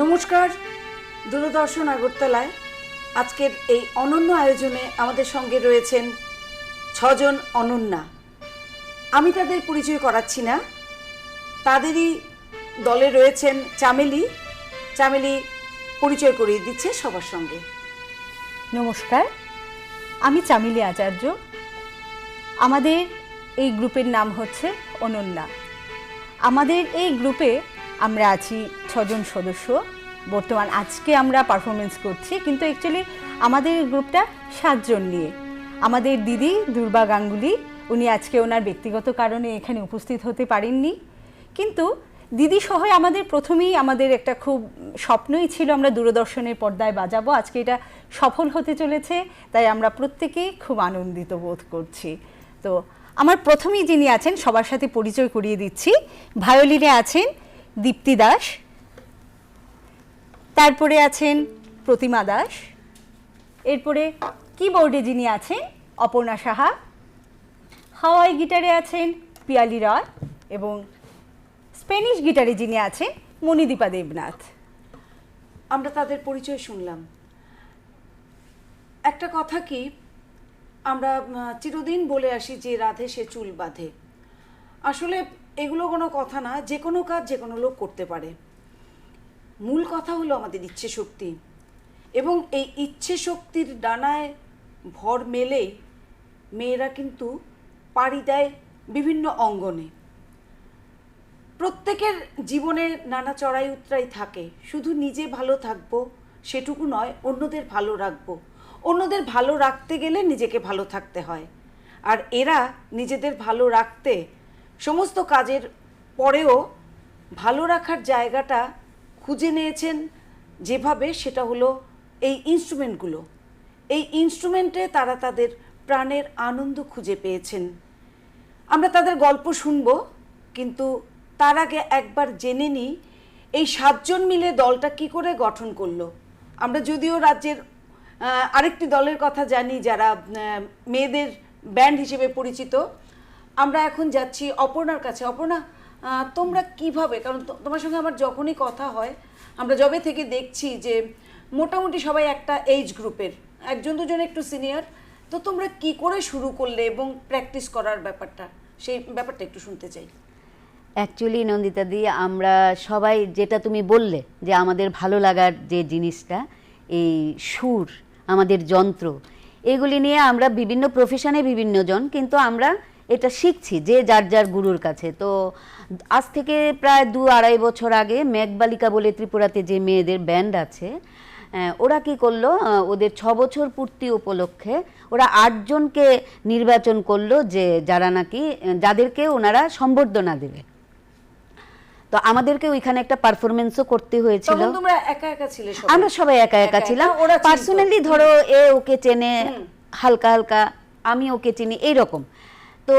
নমস্কার, দূরদর্শন আগরতলায় আজকের এই অনন্য আয়োজনে আমাদের সঙ্গে রয়েছেন ছজন অনন্যা। আমি তাদের পরিচয় করাচ্ছি না, তাদেরই দলে রয়েছেন চামেলি। চামেলি পরিচয় করিয়ে দিচ্ছে সবার সঙ্গে। নমস্কার, আমি চামেলি আচার্য। আমাদের এই গ্রুপের নাম হচ্ছে অনন্যা। আমাদের এই গ্রুপে আমরা আছি ছজন সদস্য। বর্তমান আজকে আমরা পারফরমেন্স করছি, কিন্তু অ্যাকচুয়ালি আমাদের গ্রুপটা 7 জন নিয়ে। আমাদের দিদি দুর্বা গাঙ্গুলি, উনি আজকে ওনার ব্যক্তিগত কারণে এখানে উপস্থিত হতে পারেননি, কিন্তু দিদি সহ আমাদের একটা খুব স্বপ্নই ছিল আমরা দূরদর্শনের পর্দায় বাজাবো। আজকে এটা সফল হতে চলেছে, তাই আমরা প্রত্যেকেই খুব আনন্দিত বোধ করছি। তো আমার প্রথমেই যিনি আছেন সবার সাথে পরিচয় করিয়ে দিচ্ছি। ভায়োলিনে আছেন দীপ্তি দাস, তারপরে আছেন প্রতিমা দাস, এরপরে কিবোর্ডে যিনি আছেন অপর্ণা সাহা, হাওয়াই গিটারে আছেন পিয়ালি রায় এবং স্প্যানিশ গিটারে যিনি আছেন মণিদীপা দেবনাথ। আমরা তাদের পরিচয় শুনলাম। একটা কথা কি, আমরা চিরদিন বলে আসি যে রাধে সে চুল বাঁধে। আসলে এগুলো কোনো কথা না, যে কোনো কাজ যে কোনো লোক করতে পারে। মূল কথা হলো আমাদের ইচ্ছে শক্তি, এবং এই ইচ্ছে শক্তির ডানায় ভর মেলেই মেয়েরা কিন্তু পাড়ি দেয় বিভিন্ন অঙ্গনে। প্রত্যেকের জীবনে নানা চড়াই উতরাই থাকে। শুধু নিজে ভালো থাকবো সেটুকু নয়, অন্যদের ভালো রাখবো। অন্যদের ভালো রাখতে গেলে নিজেকে ভালো থাকতে হয়। আর এরা নিজেদের ভালো রাখতে সমস্ত কাজের পরেও ভালো রাখার জায়গাটা খুঁজে নিয়েছেন যেভাবে, সেটা হলো এই ইনস্ট্রুমেন্টগুলো। এই ইনস্ট্রুমেন্টে তারা তাদের প্রাণের আনন্দ খুঁজে পেয়েছেন। আমরা তাদের গল্প শুনবো, কিন্তু তার আগে একবার জেনে নিই এই 7 জন মিলে দলটা কি করে গঠন করলো। আমরা যদিও রাজ্যের আরেকটি দলের কথা জানি যারা মেয়েদের ব্যান্ড হিসেবে পরিচিত। আমরা এখন যাচ্ছি অপর্ণার কাছে। অপর্ণা, তোমরা কিভাবে, কারণ তোমার সঙ্গে আমার যখনই কথা হয় আমরা যবে থেকে দেখছি যে মোটামুটি সবাই একটা এজ গ্রুপের, একজন দুজন একটু সিনিয়র, তো তোমরা কি করে শুরু করলে এবং প্র্যাকটিস করার ব্যাপারটা, সেই ব্যাপারটা একটু শুনতে চাই। অ্যাকচুয়ালি নন্দিতা দি, আমরা সবাই যেটা তুমি বললে যে আমাদের ভালো লাগার যে জিনিসটা, এই সুর, আমাদের যন্ত্র, এগুলি নিয়ে আমরা বিভিন্ন প্রফেশনে বিভিন্ন জন, কিন্তু আমরা এটা শিখছি যে যার যার গুরুর কাছে। তো আজ থেকে প্রায় 2-2.5 বছর আগে মেঘবালিকা বলে ত্রিপুরাতে যে মেয়েদের ব্যান্ড আছে, ওরা কি করলো, ওদের 6 বছর পূর্তি উপলক্ষে ওরা 8 জনকে নির্বাচন করলো যে যাদেরকে ওনারা সম্বর্ধনা দেবে। তো আমাদেরকে ওইখানে একটা পারফরমেন্সও করতে হয়েছিল। তখন তোমরা একা একা ছিলে? আমরা সবাই একা একা ছিলাম। পার্সোনালি ধরো এ ওকে চেনে হালকা হালকা, আমি ওকে চিনি, এইরকম। তো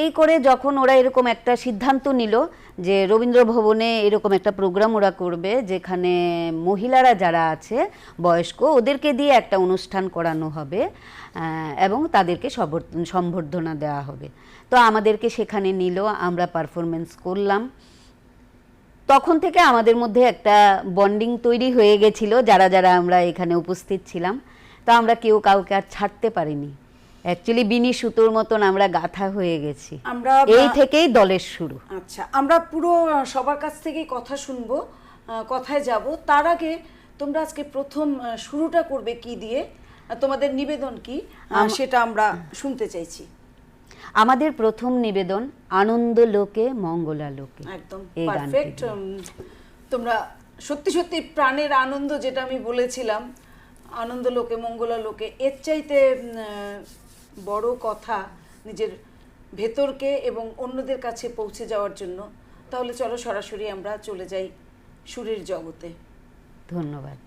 এই করে যখন ওরা এরকম একটা সিদ্ধান্ত নিল যে রবীন্দ্র ভবনে এরকম একটা প্রোগ্রাম ওরা করবে, যেখানে মহিলারা যারা আছে বয়স্ক, ওদেরকে দিয়ে একটা অনুষ্ঠান করানো হবে এবং তাদেরকে সম্বর্ধনা দেওয়া হবে। তো আমাদেরকে সেখানে নিল, আমরা পারফরমেন্স করলাম। তখন থেকে আমাদের মধ্যে একটা বন্ডিং তৈরি হয়ে গেছিল, যারা যারা আমরা এখানে উপস্থিত ছিলাম। তো আমরা কেউ কাউকে আর ছাড়তে পারিনি। অ্যাকচুয়ালি বিনি সুতোর মতন আমরা গাঁথা হয়ে গেছি। আমরা এই থেকেই দলের শুরু। আচ্ছা, আমরা পুরো সবার কাছ থেকেই কথা শুনবো, কথায় যাব। তার আগে তোমরা আজকে প্রথম শুরুটা করবে কি দিয়ে, তোমাদের নিবেদন কি সেটা আমরা শুনতে চাইছি। আমাদের প্রথম নিবেদন আনন্দ লোকে মঙ্গলা লোকে। একদম পারফেক্ট। তোমরা সত্যি সত্যি প্রাণের আনন্দ, যেটা আমি বলেছিলাম, আনন্দ লোকে মঙ্গলা লোকে, এর চাইতে বড় কথা নিজের ভেতরকে এবং অন্যদের কাছে পৌঁছে যাওয়ার জন্য। তাহলে চলো সরাসরি আমরা চলে যাই সুরের জগতে। ধন্যবাদ।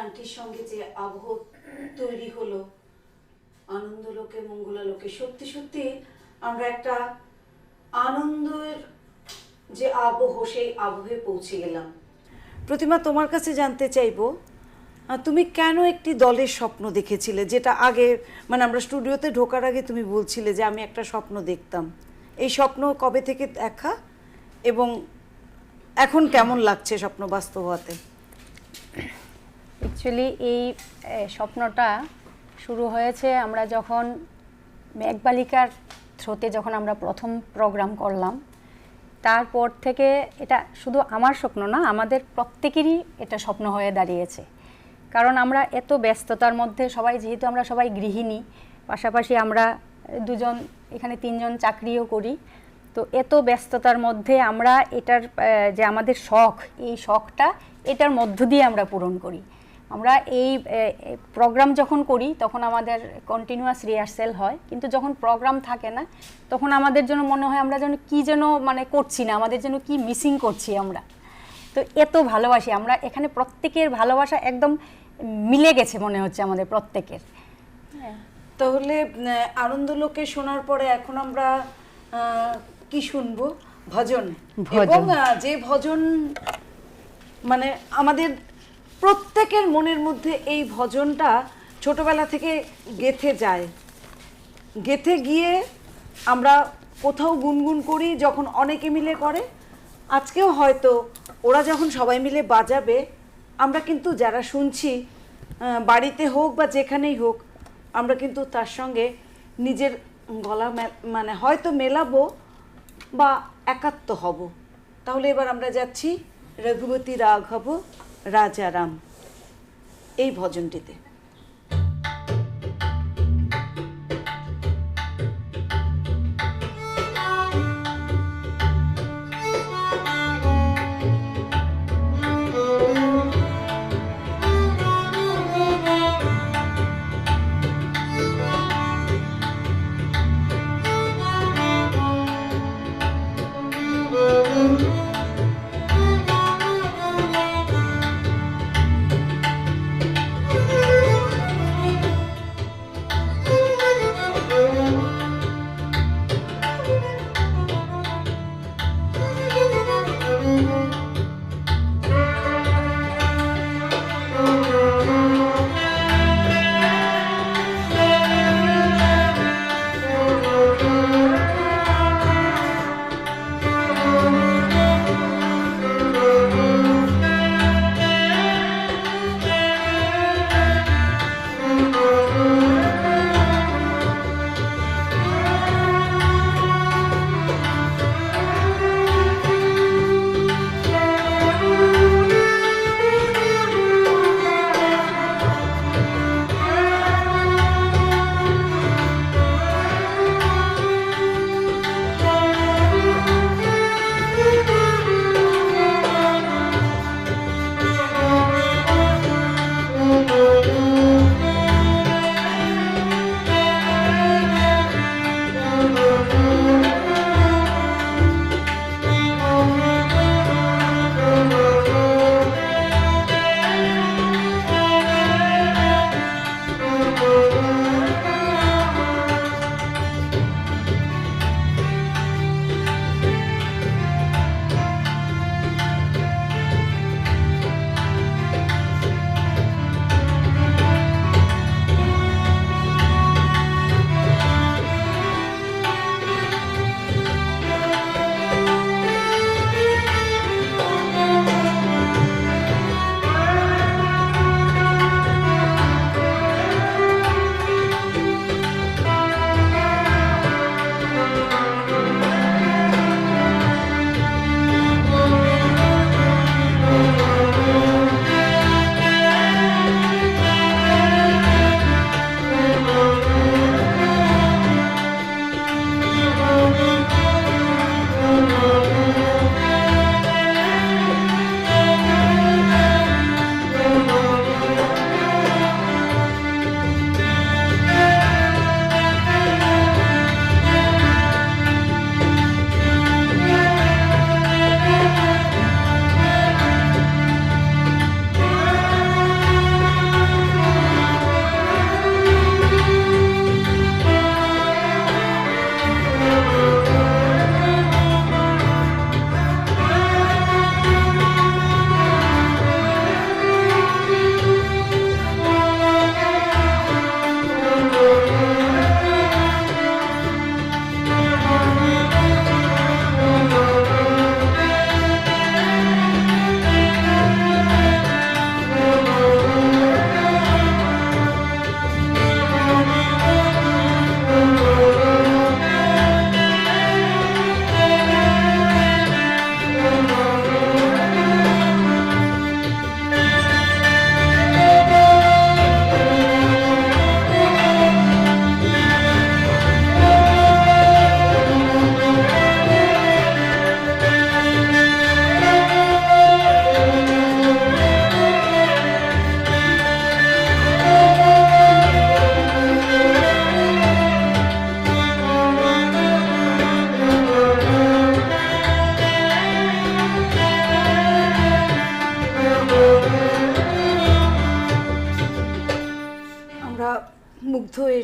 আন্টির সঙ্গে যে আবহ তৈরি হলো আনন্দলোকে মঙ্গলালোকে, সত্যি সত্যি আমরা একটা আনন্দের যে আবহ সেই আবহে পৌঁছে গেলাম। প্রতিমা, তোমার কাছে জানতে চাইবো তুমি কেন একটি দলের স্বপ্ন দেখেছিলে, যেটা আগে মানে আমরা স্টুডিওতে ঢোকার আগে তুমি বলছিলে যে আমি একটা স্বপ্ন দেখতাম। এই স্বপ্ন কবে থেকে দেখা এবং এখন কেমন লাগছে স্বপ্ন বাস্তব হতে? অ্যাকচুয়ালি এই স্বপ্নটা শুরু হয়েছে আমরা যখন মেঘবালিকার থ্রোতে যখন আমরা প্রথম প্রোগ্রাম করলাম, তারপর থেকে এটা শুধু আমার স্বপ্ন না, আমাদের প্রত্যেকেরই এটা স্বপ্ন হয়ে দাঁড়িয়েছে। কারণ আমরা এত ব্যস্ততার মধ্যে সবাই, যেহেতু আমরা সবাই গৃহিণী, পাশাপাশি আমরা দুজন এখানে 3 জন চাকরিও করি, তো এত ব্যস্ততার মধ্যে আমরা এটার যে আমাদের শখ, এই শখটা এটার মধ্য দিয়ে আমরা পূরণ করি। আমরা এই প্রোগ্রাম যখন করি তখন আমাদের কন্টিনিউয়াস রিহার্সেল হয়, কিন্তু যখন প্রোগ্রাম থাকে না তখন আমাদের জন্য মনে হয় আমরা যেন কী যেন মানে করছি না, আমাদের যেন কি মিসিং করছি আমরা। তো এত ভালোবাসি আমরা এখানে, প্রত্যেকের ভালোবাসা একদম মিলে গেছে মনে হচ্ছে আমাদের প্রত্যেকের। তাহলে আনন্দলোকে শোনার পরে এখন আমরা কি শুনবো? ভজন। এবং যে ভজন মানে আমাদের প্রত্যেকের মনের মধ্যে এই ভজনটা ছোটবেলা থেকে গেঁথে যায়, গেঁথে গিয়ে আমরা কোথাও গুনগুন করি যখন অনেকে মিলে করে। আজকেও হয়তো ওরা যখন সবাই মিলে বাজাবে, আমরা কিন্তু যারা শুনছি বাড়িতে হোক বা যেখানেই হোক, আমরা কিন্তু তার সঙ্গে নিজের গলা মানে হয়তো মেলাবো বা একাত্ম হব। তাহলে এবার আমরা যাচ্ছি রঘুপতি রাঘব রাজারাম এই ভজনটিতে।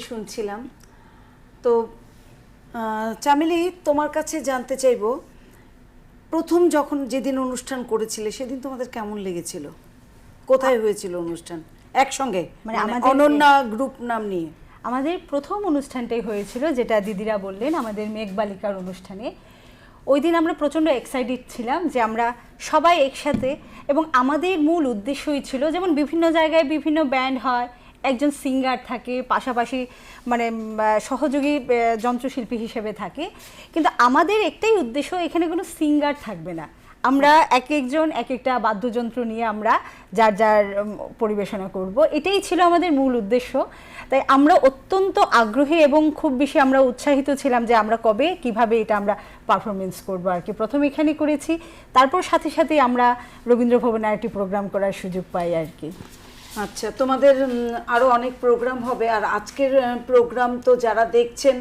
শুনছিলাম। তো চামেলি, তোমার কাছে জানতে চাইবো, প্রথম যখন যেদিন অনুষ্ঠান করেছিলে সেদিন তোমাদের কেমন লেগেছিল? কোথায় হয়েছিল অনুষ্ঠান একসঙ্গে, মানে মানে আমাদের- অনন্যা গ্রুপ নাম নিয়ে? আমাদের প্রথম অনুষ্ঠানটাই হয়েছিল, যেটা দিদিরা বললেন, আমাদের মেঘবালিকার অনুষ্ঠানে। ওই দিন আমরা প্রচণ্ড এক্সাইটেড ছিলাম যে আমরা সবাই একসাথে, এবং আমাদের মূল উদ্দেশ্যই ছিল, যেমন বিভিন্ন জায়গায় বিভিন্ন ব্যান্ড হয়, একজন সিঙ্গার থাকে, পাশাপাশি মানে সহযোগী যন্ত্রশিল্পী হিসেবে থাকে, কিন্তু আমাদের একটাই উদ্দেশ্য, এখানে কোনো সিঙ্গার থাকবে না। আমরা এক একজন এক একটা বাদ্যযন্ত্র নিয়ে আমরা যার যার পরিবেশনা করব, এটাই ছিল আমাদের মূল উদ্দেশ্য। তাই আমরা অত্যন্ত আগ্রহী এবং খুব বেশি আমরা উৎসাহিত ছিলাম যে আমরা কবে কিভাবে এটা আমরা পারফরমেন্স করব আর কি। প্রথম এখানে করেছি, তারপর সাথে সাথে আমরা রবীন্দ্র ভবনে একটি প্রোগ্রাম করার সুযোগ পাই আর কি। আচ্ছা, তোমাদের আরো অনেক প্রোগ্রাম হবে, আর আজকের প্রোগ্রাম তো যারা দেখছেন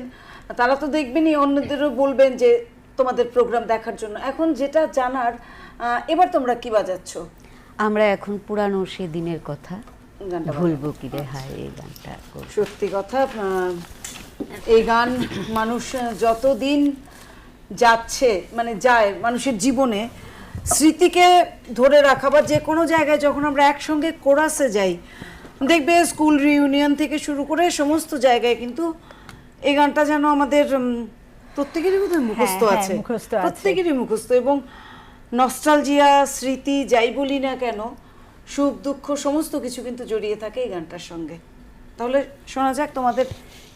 তারা তো দেখবেনই, অন্যদেরও বলবেন যে তোমাদের প্রোগ্রাম দেখার জন্য। এখন যেটা জানার, এবার তোমরা কি বাজাচ্ছ? আমরা এখন পুরানো সে দিনের কথা গানটা ভুলবো কি রে হায়, এই গানটা করব। সত্যি কথা, এই গান মানুষ যতদিন যাচ্ছে, মানে যায় মানুষের জীবনে, স্মৃতিকে ধরে রাখা, বা যে কোনো জায়গায় যখন আমরা একসঙ্গে কোরাসে যাই, দেখবে স্কুল রিউনিয়ন থেকে শুরু করে সমস্ত জায়গায় কিন্তু এই গানটা যেন আমাদের প্রত্যেকেরই বোধহয় মুখস্থ হ্যাঁ, আছে, মুখস্থ আছে। প্রত্যেকেরই মুখস্থ। এবং নস্টালজিয়া, স্মৃতি যাই বলি না কেন, সুখ দুঃখ সমস্ত কিছু কিন্তু জড়িয়ে থাকে এই গানটার সঙ্গে। তাহলে শোনা যাক তোমাদের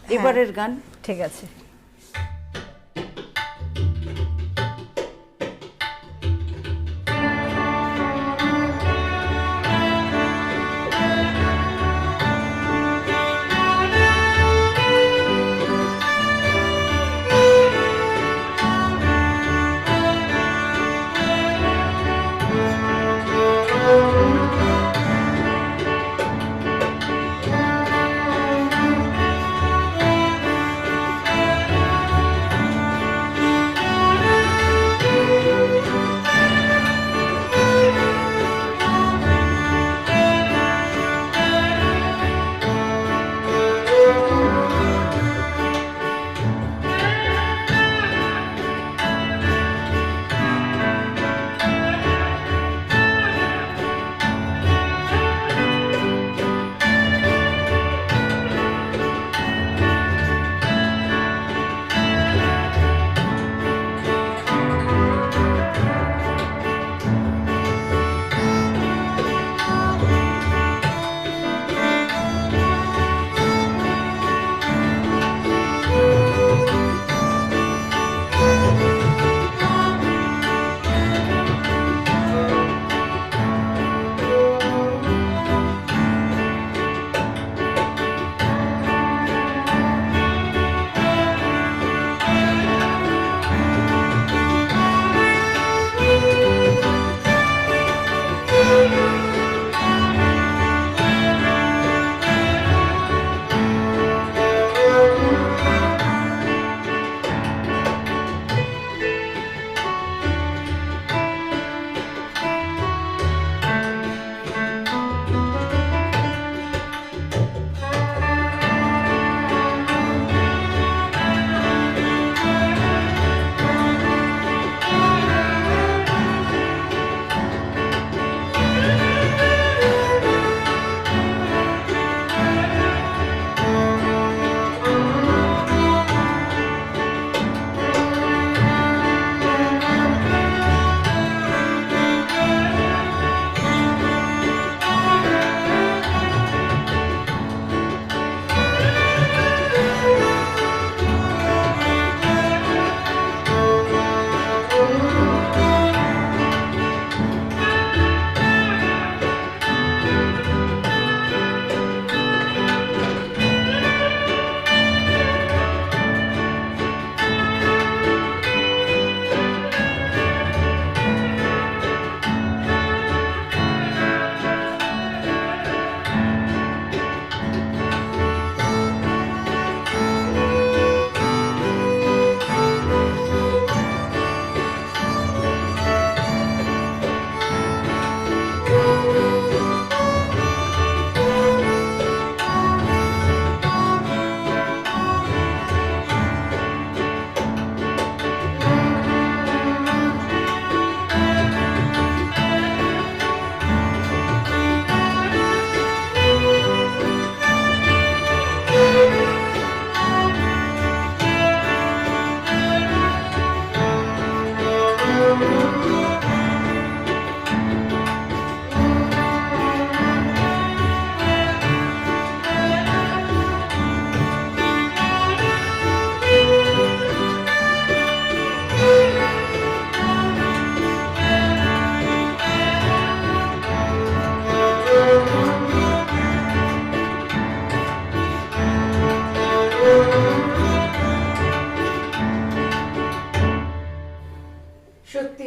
এবারের গান। ঠিক আছে।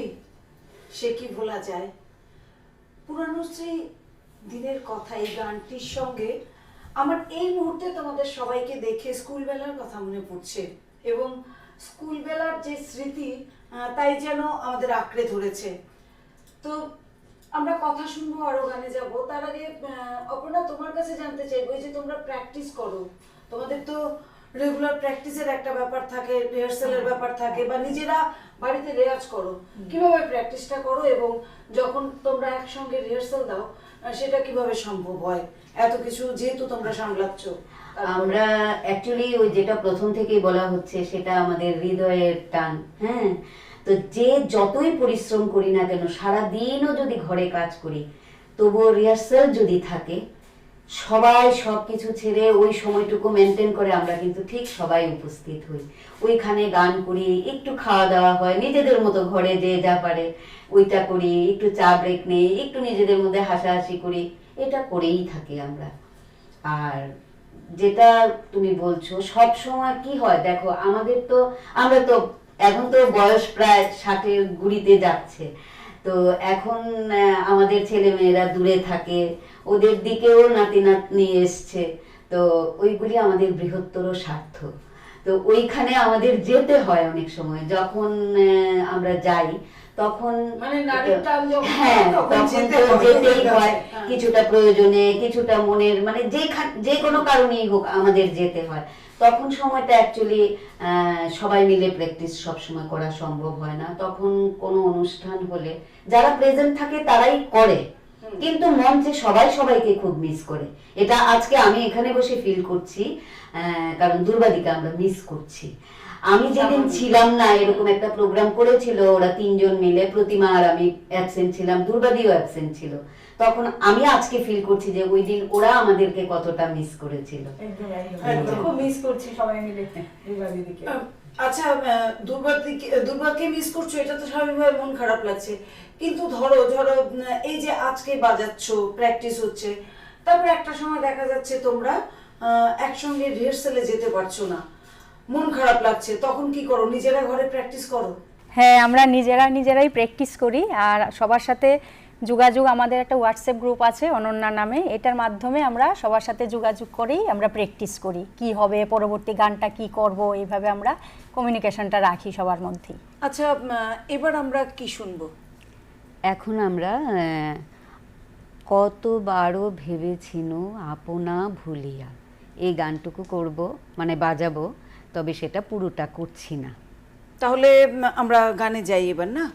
স্মৃতি সে কি ভোলা যায়? পুরানো সেই দিনের কথা এই গানটির সঙ্গে আমার এই মুহূর্তে তোমাদের সবাইকে দেখে স্কুলবেলার কথা মনে পড়ছে, এবং স্কুলবেলার যে স্মৃতি তাই যেন আমাদের আঁকড়ে ধরেছে। তো আমরা কথা শুনবো, আরো গানে যাব। তার আগে অপর্ণা, তোমার কাছে জানতে চাইবো, যে তোমরা প্র্যাকটিস করো, তোমাদের তো রেগুলার প্র্যাকটিসের একটা ব্যাপার থাকে, রিহার্সালের ব্যাপার থাকে, বা নিজেরা বাড়িতে রেয়াজ করো, কিভাবে প্র্যাকটিসটা করো এবং যখন তোমরা একসঙ্গে রিহার্সাল দাও সেটা কিভাবে সম্ভব হয়? এত কিছু যেহেতু তোমরা সামলাচ্ছ। আমরা অ্যাকচুয়ালি ওই যেটা প্রথম থেকেই বলা হচ্ছে সেটা আমাদের হৃদয়ের টান। হ্যাঁ, তো যে যতই পরিশ্রম করি না কেন, সারা দিনও যদি ঘরে কাজ করি, তবুও রিহার্সাল যদি থাকে, সবাই সবকিছু ছেড়ে ওই সময়টুকু মেনটেন করে আমরা কিন্তু ঠিক সবাই উপস্থিত হই, ওইখানে গান করি, একটু খাওয়া দাওয়া হয়, নিজেদের মতো ঘরে যে যা পারে ওইটা করি, একটু চা ব্রেক নেই, একটু নিজেদের মধ্যে হাসাহাসি করি, এটা করেই থাকি আমরা। আর যেটা তুমি বলছো সব সময় কি হয়, দেখো আমাদের তো, আমরা তো এখন তো বয়স প্রায় 60-এর গুড়িতে যাচ্ছে, তো এখন আমাদের ছেলে মেয়েরা দূরে থাকে, ওদের দিকেও নাতি নাতনি এসছে, তো ওইগুলি আমাদের বৃহত্তর স্বার্থ। তো ওইখানে আমাদের যেতে হয় অনেক সময়, যখন আমরা যাই তখন মানে নারীর টান যখন হ্যাঁ, তখন তখন যেতে তো হয়, যেতেই হয়, হ্যাঁ। কিছুটা প্রয়োজনে, কিছুটা মনের, মানে যে কোনো কারণেই হোক আমাদের যেতে হয়। তখন সময়টা অ্যাকচুয়ালি সবাই মিলে প্র্যাকটিস সবসময় করা সম্ভব হয় না। তখন কোনো অনুষ্ঠান হলে যারা প্রেজেন্ট থাকে তারাই করে, কিন্তু মঞ্চে সবাই সবাইকে খুব মিস করে। এটা আজকে আমি এখানে বসে ফিল করছি, কারণ দুর্বাদিকে আমরা মিস করছি। আমি যেদিন ছিলাম না, এরকম একটা প্রোগ্রাম করেছিল ওরা 3 জন মিলে, প্রতিমা আর আমি অ্যাবসেন্ট ছিলাম, দুর্বাদিও অ্যাবসেন্ট ছিল, তখন আমি আজকে ফিল করছি যে ওই দিন ওরা আমাদেরকে কতটা মিস করেছিল। খুব মিস করছি সবাই মিলে দিদিকে। আচ্ছা, দুর্বাকে মিস করছো, এটা তো স্বাভাবিকভাবে মন খারাপ লাগছে, কিন্তু ধরো এই যে আজকে বাজাচ্ছ, প্র্যাকটিস হচ্ছে, তারপর একটা সময় দেখা যাচ্ছে তোমরা একসঙ্গে রিহার্সালে যেতে পারছো না, মন খারাপ লাগছে, তখন কি করো? নিজেরা ঘরে প্র্যাকটিস করো? হ্যাঁ, আমরা নিজেরাই প্র্যাকটিস করি, আর সবার সাথে যোগাযোগ, আমাদের একটা হোয়াটসঅ্যাপ গ্রুপ আছে অনন্যা নামে, এটার মাধ্যমে আমরা সবার সাথে যোগাযোগ করেই আমরা প্র্যাকটিস করি, কি হবে পরবর্তী গানটা কি করব, এইভাবে আমরা কমিউনিকেশনটা রাখি সবার মধ্যেই। আচ্ছা, এবার আমরা কি শুনবো? এখন আমরা কতবারও ভেবেছিনু আপনা ভুলিয়া, এই গানটুকু করব, মানে বাজাবো, তবে সেটা পুরোটা করছি না। তাহলে আমরা গানে যাই এবার, না?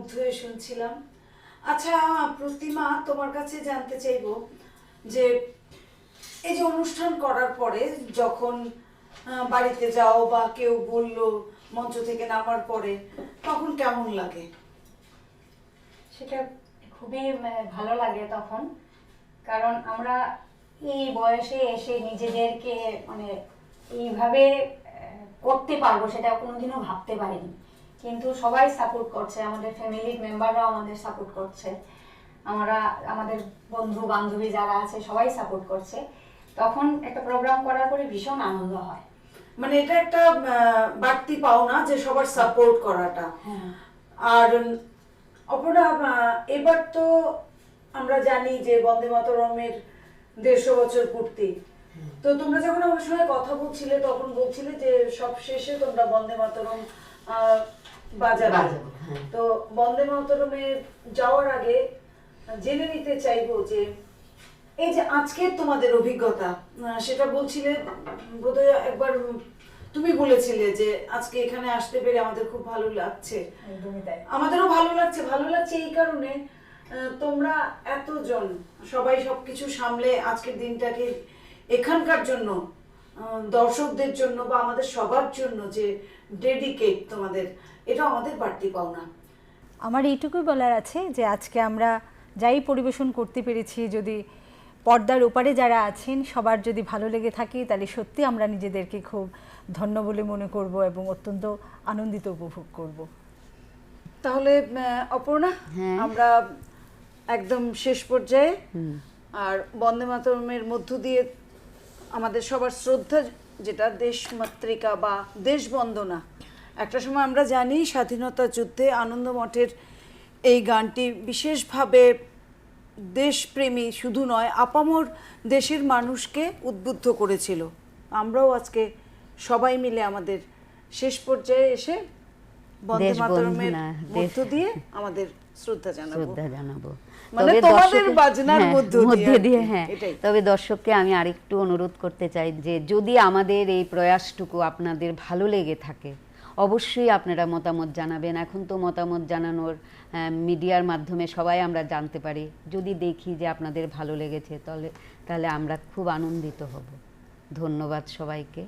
মুগ্ধ হয়ে শুনছিলাম। আচ্ছা প্রতিমা, তোমার কাছে জানতে চাইবো যে এই যে অনুষ্ঠান করার পরে যখন বাড়িতে যাও বা কেউ বললো মঞ্চ থেকে নামার পরে, তখন কেমন লাগে? সেটা খুবই ভালো লাগে তখন, কারণ আমরা এই বয়সে এসে নিজেদেরকে মানে এইভাবে করতে পারবো সেটা কোনোদিনও ভাবতে পারিনি। কিন্তু সবাই সাপোর্ট করছে, আমাদের ফ্যামিলির মেম্বাররাও আমাদের সাপোর্ট করছে, আমাদের বন্ধু বান্ধবী যারা আছে সবাই সাপোর্ট করছে। তখন একটা প্রোগ্রাম করার পরে ভীষণ আনন্দ হয়। মানে এটা একটা বাড়তি পাওনা যে সবার সাপোর্ট করাটা। আর অপরা, এবার তো আমরা জানি যে বন্দে মাতরমের 150 বছর পূর্তি। তো তোমরা যখন আমার সঙ্গে কথা বলছিলে তখন বলছিলে যে সব শেষে তোমরা বন্দে মাতরম বাজাবে। তো বন্দে মাতরমে যাওয়ার আগে জেনে নিতে চাইবো যে এই যে আজকের তোমাদের অভিজ্ঞতা, সেটা বলছিলে বোধহয় একবার তুমি বলেছিলে যে আজকে এখানে আসতে পেরে আমাদের খুব ভালো লাগছে। আমাদেরও ভালো লাগছে এই কারণে তোমরা এতজন সবাই সবকিছু সামলে আজকের দিনটাকে এখানকার জন্য, দর্শকদের জন্য বা আমাদের সবার জন্য যে ডেডিকেট তোমাদের, এটা আমাদের বাড়তি পাওনা। আমার এইটুকুই বলার আছে যে আজকে আমরা যাই পরিবেশন করতে পেরেছি, যদি পর্দার ওপারে যারা আছেন সবার যদি ভালো লেগে থাকে তাহলে সত্যি আমরা নিজেদেরকে খুব ধন্য বলে মনে করব এবং অত্যন্ত আনন্দিত উপভোগ করব। তাহলে অপর্ণা, আমরা একদম শেষ পর্যায়ে, আর বন্দে মাতরমের মধ্য দিয়ে আমাদের সবার শ্রদ্ধা, যেটা দেশমাতৃকা বা দেশ বন্দনা। একটা সময় আমরা জানি স্বাধীনতা যুদ্ধে আনন্দ মঠের এই গানটি বিশেষভাবে দেশপ্রেমী শুধু নয়, আপামর দেশের মানুষকে উদ্বুদ্ধ করেছিল। আমরাও আজকে সবাই মিলে আমাদের শেষ পর্যায়ে এসে বন্দে মাতরমের মধ্য দিয়ে আমাদের শ্রদ্ধা জানাবো। মানে তোমাদের বাজনার মধ্যে দিয়ে। হ্যাঁ, তবে দর্শককে আমি আরেকটু অনুরোধ করতে চাই যে যদি আমাদের এই প্রয়াসটুকু আপনাদের ভালো লেগে থাকে অবশ্যই আপনারা মতামত জানাবেন। এখন তো মতামত জানানোর মিডিয়ার মাধ্যমে সবাই আমরা জানতে পারি। যদি দেখি যে আপনাদের ভালো লেগেছে তাহলে আমরা খুব আনন্দিত হব। ধন্যবাদ সবাইকে।